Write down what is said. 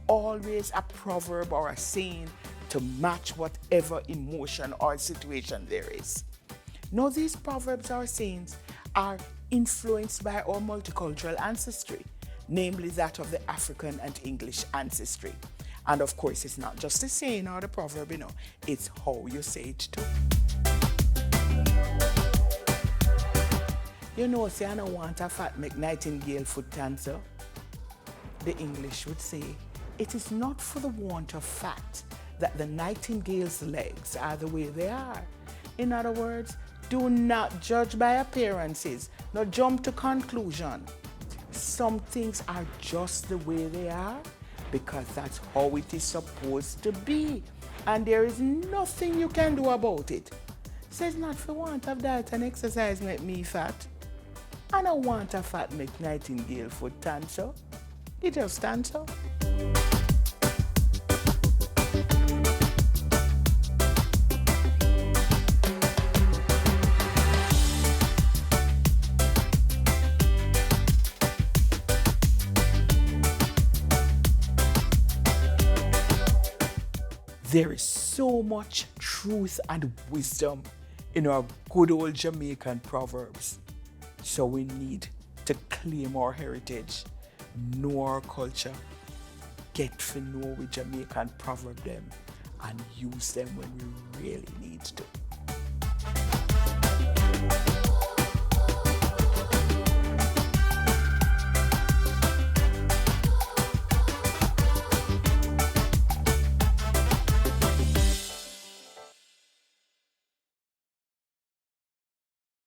always a proverb or a saying to match whatever emotion or situation there is. Now, these proverbs or sayings are influenced by our multicultural ancestry, namely that of the African and English ancestry. And of course, it's not just the saying or the proverb, it's how you say it too. Say I don't want a fat make nightingale foot dancer. The English would say, it is not for the want of fat that the nightingale's legs are the way they are. In other words, do not judge by appearances, nor jump to conclusion. Some things are just the way they are because that's how it is supposed to be, and there is nothing you can do about it. So it's not for want of diet and exercise make me fat. I don't want a fat make nightingale foot dancer. It just stands up. There is so much truth and wisdom in our good old Jamaican proverbs. So we need to claim our heritage, know our culture, get to know we Jamaican proverb them, and use them when we really need to.